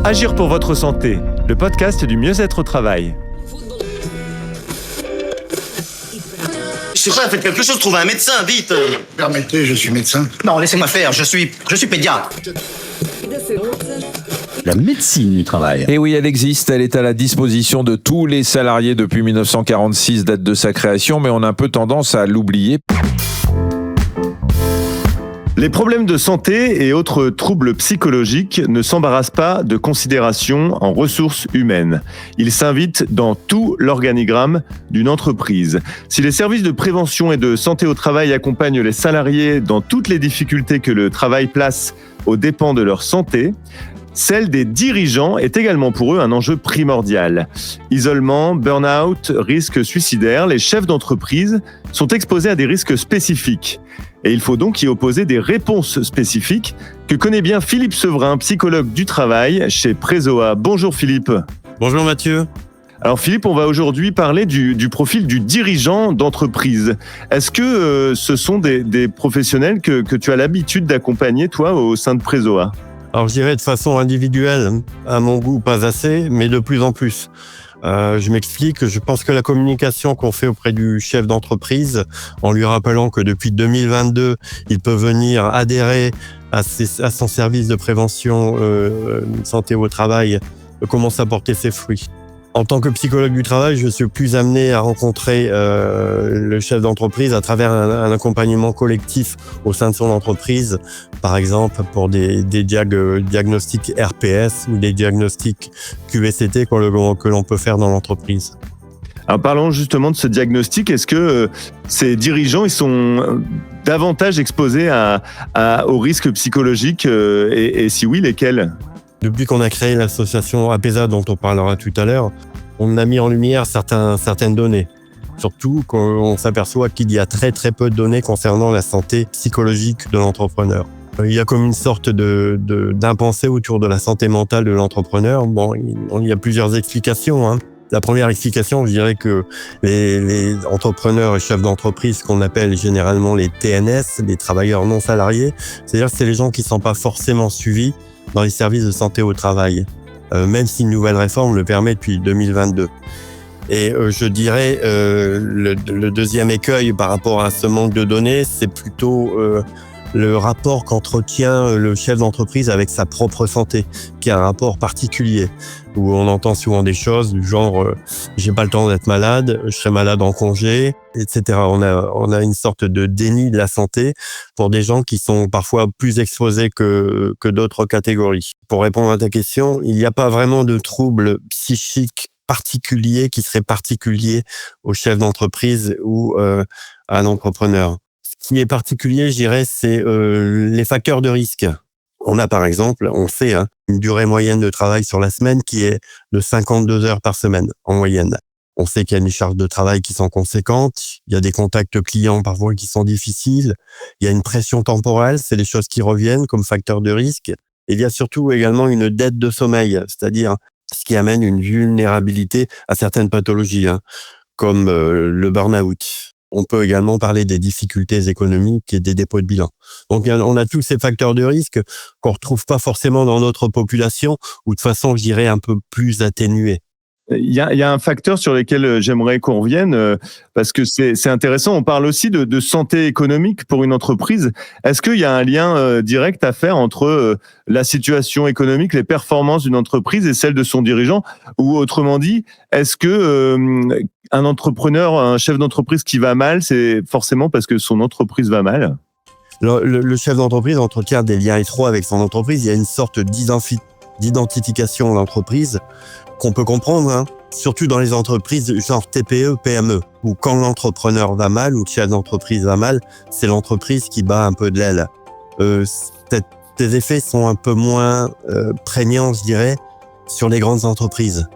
Agir pour votre santé, le podcast du mieux-être au travail. Je sais pas, faites quelque chose, trouvez un médecin, vite. Permettez, je suis médecin. Non, laissez-moi faire, je suis pédiatre. La médecine du travail. Et oui, elle existe, elle est à la disposition de tous les salariés depuis 1946, date de sa création, mais on a un peu tendance à l'oublier. Les problèmes de santé et autres troubles psychologiques ne s'embarrassent pas de considérations en ressources humaines. Ils s'invitent dans tout l'organigramme d'une entreprise. Si les services de prévention et de santé au travail accompagnent les salariés dans toutes les difficultés que le travail place aux dépens de leur santé, celle des dirigeants est également pour eux un enjeu primordial. Isolement, burn-out, risques suicidaires, les chefs d'entreprise sont exposés à des risques spécifiques. Et il faut donc y opposer des réponses spécifiques que connaît bien Philippe Severin, psychologue du travail chez Prezoa. Bonjour Philippe. Bonjour Mathieu. Alors Philippe, on va aujourd'hui parler du profil du dirigeant d'entreprise. Est-ce que ce sont des professionnels que tu as l'habitude d'accompagner toi au sein de Prezoa ? Alors je dirais de façon individuelle, à mon goût pas assez, mais de plus en plus. Je m'explique, je pense que la communication qu'on fait auprès du chef d'entreprise, en lui rappelant que depuis 2022, il peut venir adhérer à son service de prévention santé au travail, commence à porter ses fruits. En tant que psychologue du travail, je suis plus amené à rencontrer le chef d'entreprise à travers un accompagnement collectif au sein de son entreprise, par exemple pour des diagnostics RPS ou des diagnostics QST que l'on peut faire dans l'entreprise. Alors parlons justement de ce diagnostic. Est-ce que ces dirigeants ils sont davantage exposés aux risques psychologiques et si oui, lesquels ? Depuis qu'on a créé l'association APESA dont on parlera tout à l'heure, on a mis en lumière certaines données. Surtout qu'on s'aperçoit qu'il y a très très peu de données concernant la santé psychologique de l'entrepreneur. Il y a comme une sorte d'impensé autour de la santé mentale de l'entrepreneur. Bon, il y a plusieurs explications. La première explication, je dirais que les entrepreneurs et chefs d'entreprise, qu'on appelle généralement les TNS, les travailleurs non salariés, c'est-à-dire que c'est les gens qui ne sont pas forcément suivis dans les services de santé au travail, même si une nouvelle réforme le permet depuis 2022. Et je dirais le deuxième écueil par rapport à ce manque de données, c'est plutôt le rapport qu'entretient le chef d'entreprise avec sa propre santé, qui est un rapport particulier, où on entend souvent des choses du genre j'ai pas le temps d'être malade, je serai malade en congé, etc. On a une sorte de déni de la santé pour des gens qui sont parfois plus exposés que d'autres catégories. Pour répondre à ta question, il n'y a pas vraiment de troubles psychiques particuliers qui seraient particuliers au chef d'entreprise ou à l'entrepreneur. Ce qui est particulier, je dirais, c'est les facteurs de risque. On a par exemple, on sait, une durée moyenne de travail sur la semaine qui est de 52 heures par semaine en moyenne. On sait qu'il y a des charges de travail qui sont conséquentes, il y a des contacts clients parfois qui sont difficiles, il y a une pression temporelle, c'est des choses qui reviennent comme facteurs de risque. Et il y a surtout également une dette de sommeil, c'est-à-dire ce qui amène une vulnérabilité à certaines pathologies, comme le burn-out. On peut également parler des difficultés économiques et des dépôts de bilan. Donc, on a tous ces facteurs de risque qu'on retrouve pas forcément dans notre population ou de façon, je dirais, un peu plus atténuée. Il y a un facteur sur lequel j'aimerais qu'on revienne parce que c'est intéressant. On parle aussi de santé économique pour une entreprise. Est-ce qu'il y a un lien direct à faire entre la situation économique, les performances d'une entreprise et celle de son dirigeant ? Ou autrement dit, est-ce que un entrepreneur, un chef d'entreprise qui va mal, c'est forcément parce que son entreprise va mal ? Le chef d'entreprise entretient des liens étroits avec son entreprise. Il y a une sorte d'identification de l'entreprise qu'on peut comprendre, surtout dans les entreprises genre TPE, PME, où quand l'entrepreneur va mal ou le chef d'entreprise va mal, c'est l'entreprise qui bat un peu de l'aile. Ces effets sont un peu moins prégnants, je dirais, sur les grandes entreprises.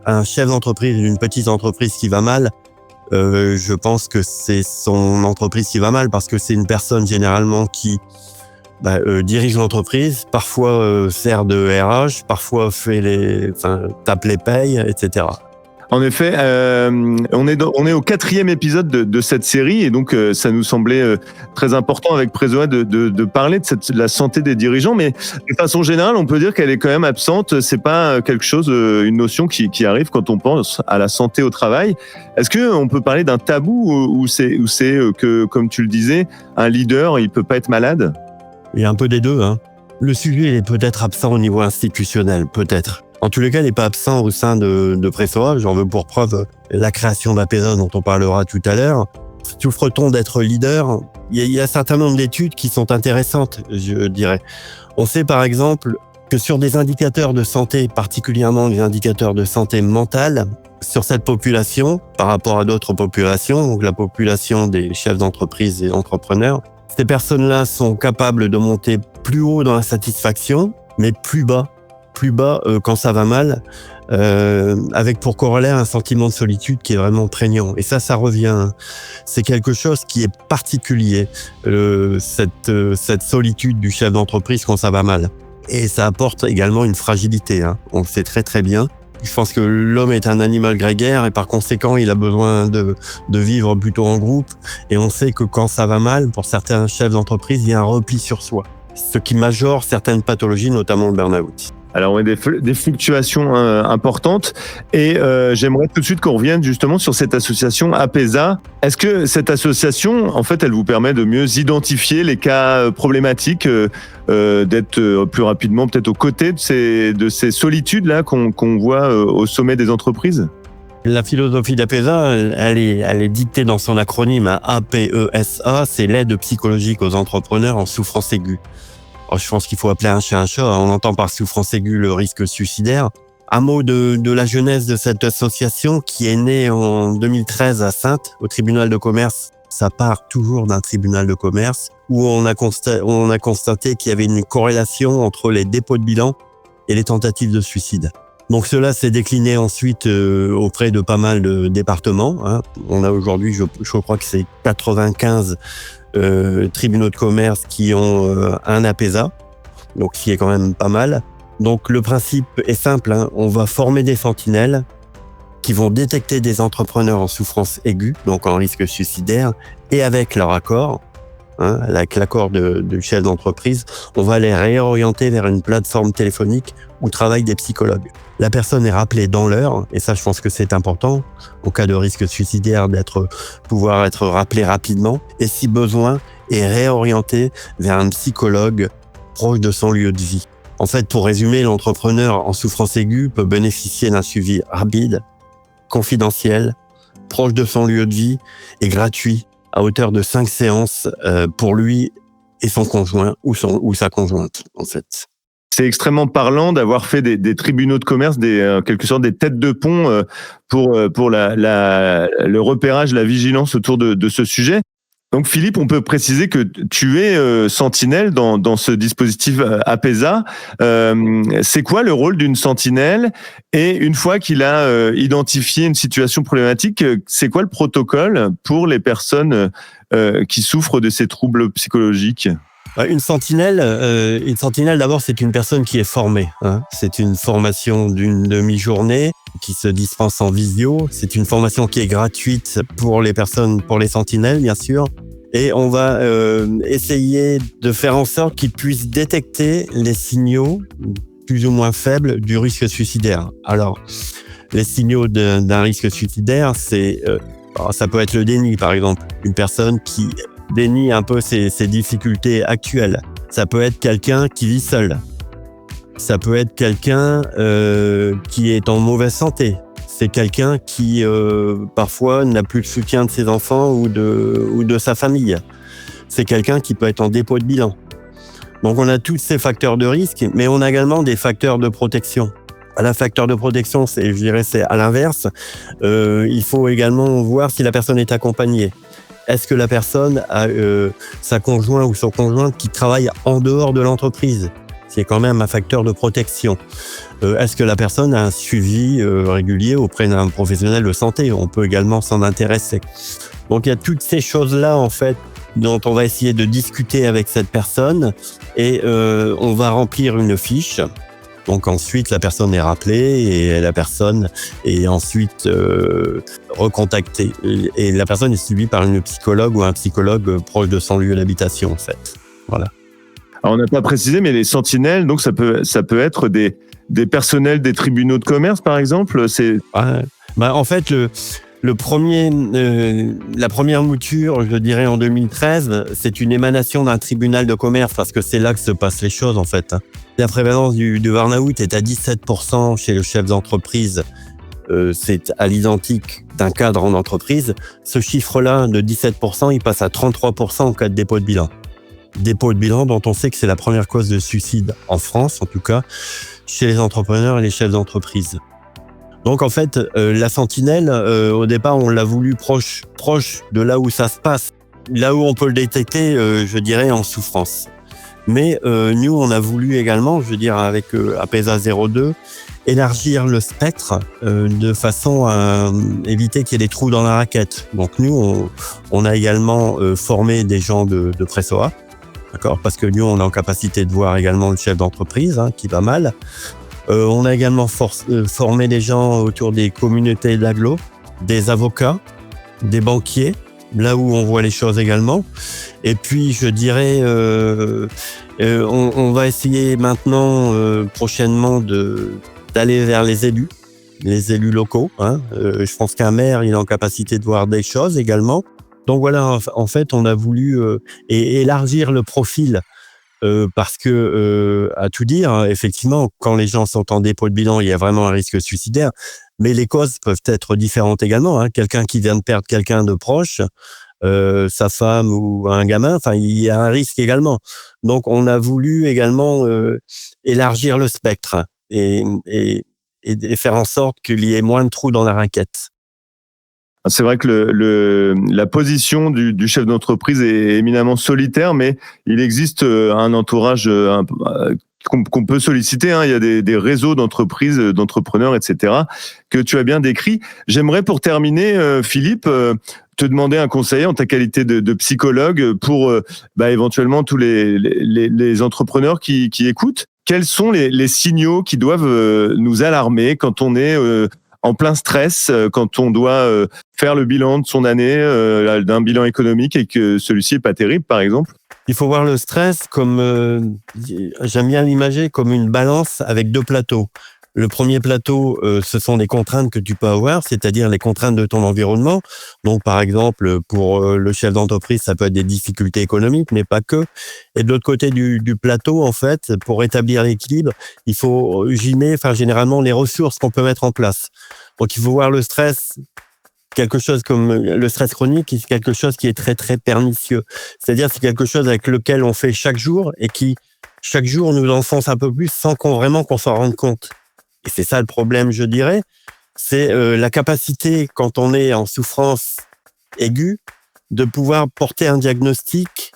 Un chef d'entreprise d'une petite entreprise qui va mal, je pense que c'est son entreprise qui va mal parce que c'est une personne généralement qui dirige l'entreprise, parfois sert de RH, parfois tape les payes, etc. En effet, on est au 4e épisode de cette série et donc ça nous semblait très important avec Prézoa de parler de la santé des dirigeants, mais de façon générale, on peut dire qu'elle est quand même absente. C'est pas quelque chose, une notion qui arrive quand on pense à la santé au travail. Est-ce que on peut parler d'un tabou ou c'est que, comme tu le disais, un leader, il peut pas être malade? Il y a un peu des deux, hein. Le sujet, il est peut-être absent au niveau institutionnel, peut-être. En tous les cas, il n'est pas absent au sein de Présoa. J'en veux pour preuve la création d'APESA dont on parlera tout à l'heure. Souffre-t-on d'être leader? Il y a un certain nombre d'études qui sont intéressantes, je dirais. On sait par exemple que sur des indicateurs de santé, particulièrement des indicateurs de santé mentale, sur cette population, par rapport à d'autres populations, donc la population des chefs d'entreprise et d'entrepreneurs, ces personnes-là sont capables de monter plus haut dans la satisfaction, mais plus bas quand ça va mal, avec pour corollaire un sentiment de solitude qui est vraiment prégnant. Et ça revient. C'est quelque chose qui est particulier, cette solitude du chef d'entreprise quand ça va mal. Et ça apporte également une fragilité, hein. On le sait très très bien. Je pense que l'homme est un animal grégaire et par conséquent, il a besoin de vivre plutôt en groupe. Et on sait que quand ça va mal, pour certains chefs d'entreprise, il y a un repli sur soi, ce qui majore certaines pathologies, notamment le burn-out. Alors, on a des fluctuations importantes et j'aimerais tout de suite qu'on revienne justement sur cette association APESA. Est-ce que cette association, en fait, elle vous permet de mieux identifier les cas problématiques, d'être plus rapidement peut-être aux côtés de ces solitudes-là qu'on voit au sommet des entreprises? La philosophie d'APESA, elle est dictée dans son acronyme APESA, c'est l'aide psychologique aux entrepreneurs en souffrance aiguë. Alors, je pense qu'il faut appeler un chat. On entend par souffrance aiguë le risque suicidaire. Un mot de la jeunesse de cette association qui est née en 2013 à Saintes, au tribunal de commerce. Ça part toujours d'un tribunal de commerce où on a constaté qu'il y avait une corrélation entre les dépôts de bilan et les tentatives de suicide. Donc cela s'est décliné ensuite auprès de pas mal de départements, hein. On a aujourd'hui, je crois que c'est 95 tribunaux de commerce qui ont un APESA, donc qui est quand même pas mal. Donc le principe est simple, hein. On va former des sentinelles qui vont détecter des entrepreneurs en souffrance aiguë, donc en risque suicidaire, et avec leur accord, hein, avec l'accord du chef d'entreprise, on va les réorienter vers une plateforme téléphonique où travaillent des psychologues. La personne est rappelée dans l'heure, et ça je pense que c'est important, au cas de risque suicidaire, pouvoir être rappelé rapidement, et si besoin, est réorientée vers un psychologue proche de son lieu de vie. En fait, pour résumer, l'entrepreneur en souffrance aiguë peut bénéficier d'un suivi rapide, confidentiel, proche de son lieu de vie et gratuit, à hauteur de 5 séances pour lui et son conjoint ou sa conjointe, en fait. C'est extrêmement parlant d'avoir fait des tribunaux de commerce, quelque sorte des têtes de pont pour le repérage, la vigilance autour de ce sujet. Donc Philippe, on peut préciser que tu es sentinelle dans ce dispositif APESA. C'est quoi le rôle d'une sentinelle? Et une fois qu'il a identifié une situation problématique, c'est quoi le protocole pour les personnes qui souffrent de ces troubles psychologiques? Une sentinelle, d'abord, c'est une personne qui est formée, hein. C'est une formation d'une demi-journée qui se dispense en visio. C'est une formation qui est gratuite pour les personnes, pour les sentinelles, bien sûr. Et on va essayer de faire en sorte qu'ils puissent détecter les signaux plus ou moins faibles du risque suicidaire. Alors, les signaux d'un risque suicidaire, ça peut être le déni, par exemple. Une personne qui dénie un peu ses difficultés actuelles. Ça peut être quelqu'un qui vit seul. Ça peut être quelqu'un qui est en mauvaise santé. C'est quelqu'un qui parfois n'a plus le soutien de ses enfants ou de sa famille. C'est quelqu'un qui peut être en dépôt de bilan. Donc on a tous ces facteurs de risque, mais on a également des facteurs de protection. Un facteur de protection, c'est à l'inverse. Il faut également voir si la personne est accompagnée. Est-ce que la personne a sa conjointe ou son conjoint qui travaille en dehors de l'entreprise? C'est quand même un facteur de protection. Est-ce que la personne a un suivi régulier auprès d'un professionnel de santé? On peut également s'en intéresser. Donc il y a toutes ces choses-là, en fait, dont on va essayer de discuter avec cette personne et on va remplir une fiche Donc ensuite, la personne est rappelée et la personne est ensuite recontactée. Et la personne est suivie par une psychologue ou un psychologue proche de son lieu d'habitation, en fait. Voilà. Alors, on n'a pas précisé, mais les sentinelles, donc ça peut être des personnels des tribunaux de commerce, par exemple. En fait, la première mouture, je dirais en 2013, c'est une émanation d'un tribunal de commerce parce que c'est là que se passent les choses en fait. La prévalence du burn-out est à 17% chez le chef d'entreprise. C'est à l'identique d'un cadre en entreprise. Ce chiffre-là de 17%, il passe à 33% en cas de dépôt de bilan. Dépôt de bilan dont on sait que c'est la première cause de suicide en France, en tout cas, chez les entrepreneurs et les chefs d'entreprise. Donc en fait, la sentinelle, au départ, on l'a voulu proche de là où ça se passe, là où on peut le détecter, je dirais, en souffrance. Mais nous, on a voulu également, je veux dire, avec APESA 02, élargir le spectre de façon à éviter qu'il y ait des trous dans la raquette. Donc nous, on a également formé des gens de Pressoa, d'accord, parce que nous, on est en capacité de voir également le chef d'entreprise, qui va mal. On a également formé des gens autour des communautés d'agglo, des avocats, des banquiers, là où on voit les choses également. Et puis, je dirais, on va essayer maintenant, prochainement, d'aller vers les élus locaux. Je pense qu'un maire, il est en capacité de voir des choses également. Donc voilà, en fait, on a voulu élargir le profil. Parce que, à tout dire, effectivement, quand les gens sont en dépôt de bilan, il y a vraiment un risque suicidaire. Mais les causes peuvent être différentes également. Quelqu'un qui vient de perdre quelqu'un de proche, sa femme ou un gamin, enfin, il y a un risque également. Donc, on a voulu également élargir le spectre et faire en sorte qu'il y ait moins de trous dans la raquette. C'est vrai que la position du chef d'entreprise est éminemment solitaire, mais il existe un entourage qu'on peut solliciter. Il y a des réseaux d'entreprises, d'entrepreneurs, etc., que tu as bien décrits. J'aimerais, pour terminer, Philippe, te demander un conseil en ta qualité de psychologue pour éventuellement tous les entrepreneurs qui écoutent. Quels sont les signaux qui doivent nous alarmer quand on est en plein stress, quand on doit faire le bilan de son année, d'un bilan économique et que celui-ci est pas terrible, par exemple? Il faut voir le stress comme, j'aime bien l'imager comme une balance avec deux plateaux. Le premier plateau, ce sont les contraintes que tu peux avoir, c'est-à-dire les contraintes de ton environnement. Donc, par exemple, pour le chef d'entreprise, ça peut être des difficultés économiques, mais pas que. Et de l'autre côté du plateau, en fait, pour établir l'équilibre, il faut généralement les ressources qu'on peut mettre en place. Donc, il faut voir le stress, quelque chose comme le stress chronique, c'est quelque chose qui est très, très pernicieux. C'est-à-dire, c'est quelque chose avec lequel on fait chaque jour et qui, chaque jour, nous enfonce un peu plus sans qu'on s'en rende compte. Et c'est ça le problème, je dirais, c'est la capacité, quand on est en souffrance aiguë, de pouvoir porter un diagnostic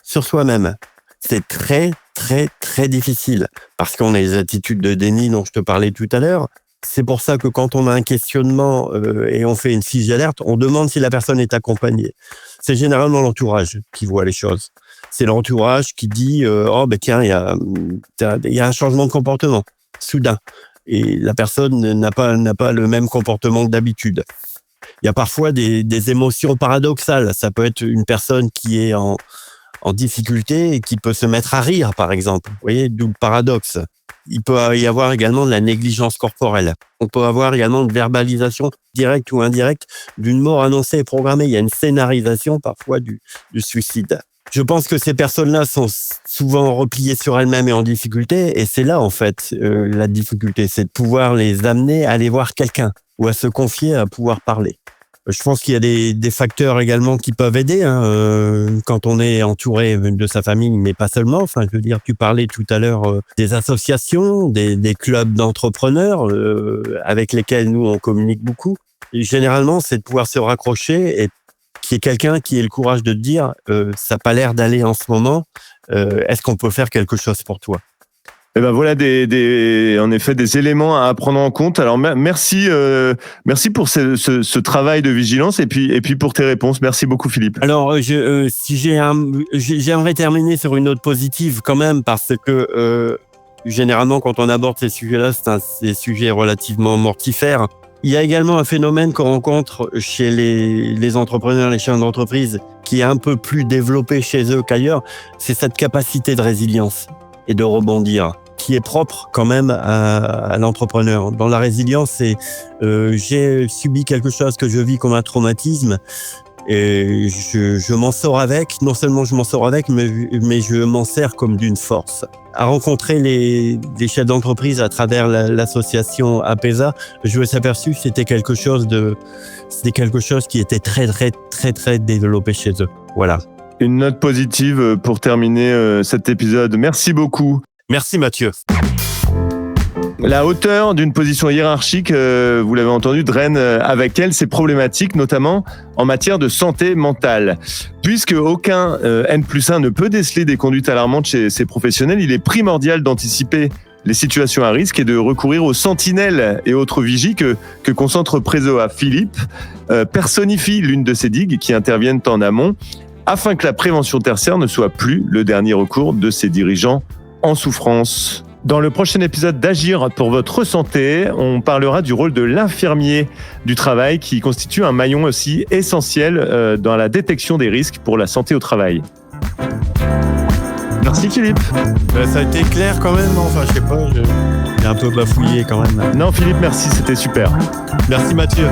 sur soi-même. C'est très, très, très difficile, parce qu'on a les attitudes de déni dont je te parlais tout à l'heure. C'est pour ça que quand on a un questionnement et on fait une fiche d'alerte, on demande si la personne est accompagnée. C'est généralement l'entourage qui voit les choses. C'est l'entourage qui dit tiens, il y a un changement de comportement soudain. Et la personne n'a pas le même comportement que d'habitude. Il y a parfois des émotions paradoxales. Ça peut être une personne qui est en difficulté et qui peut se mettre à rire, par exemple. Vous voyez, d'où le paradoxe. Il peut y avoir également de la négligence corporelle. On peut avoir également une verbalisation directe ou indirecte d'une mort annoncée et programmée. Il y a une scénarisation parfois du suicide. Je pense que ces personnes-là sont souvent repliées sur elles-mêmes et en difficulté. Et c'est là, en fait, la difficulté. C'est de pouvoir les amener à aller voir quelqu'un ou à se confier, à pouvoir parler. Je pense qu'il y a des facteurs également qui peuvent aider quand on est entouré de sa famille, mais pas seulement. Enfin, je veux dire, tu parlais tout à l'heure des associations, des clubs d'entrepreneurs avec lesquels nous, on communique beaucoup. Et généralement, c'est de pouvoir se raccrocher et qu'il y ait quelqu'un qui ait le courage de te dire ça n'a pas l'air d'aller en ce moment, est-ce qu'on peut faire quelque chose pour toi? Eh ben voilà en effet des éléments à prendre en compte. Alors merci pour ce travail de vigilance et puis pour tes réponses. Merci beaucoup, Philippe. Alors j'aimerais terminer sur une note positive quand même, parce que Généralement, quand on aborde ces sujets-là, c'est des sujets relativement mortifères. Il y a également un phénomène qu'on rencontre chez les entrepreneurs, les chefs d'entreprise, qui est un peu plus développé chez eux qu'ailleurs, c'est cette capacité de résilience et de rebondir, qui est propre quand même à l'entrepreneur. Dans la résilience, c'est j'ai subi quelque chose que je vis comme un traumatisme, et je m'en sors avec. Non seulement je m'en sors avec, mais je m'en sers comme d'une force. À rencontrer les chefs d'entreprise à travers l'association APESA, je me suis aperçu que c'était quelque chose qui était très, très, très, très développé chez eux. Voilà. Une note positive pour terminer cet épisode. Merci beaucoup. Merci Mathieu. La hauteur d'une position hiérarchique, vous l'avez entendu, draine avec elle ses problématiques, notamment en matière de santé mentale. Puisque aucun N+1 ne peut déceler des conduites alarmantes chez ces professionnels, il est primordial d'anticiper les situations à risque et de recourir aux sentinelles et autres vigies que concentre Prézoa. Philippe personnifie l'une de ces digues qui interviennent en amont afin que la prévention tertiaire ne soit plus le dernier recours de ces dirigeants en souffrance. Dans le prochain épisode d'Agir pour votre santé, on parlera du rôle de l'infirmier du travail qui constitue un maillon aussi essentiel dans la détection des risques pour la santé au travail. Merci Philippe. Ça a été clair quand même, enfin je sais pas, j'ai un peu bafouillé quand même. Non Philippe, merci, c'était super. Merci Mathieu.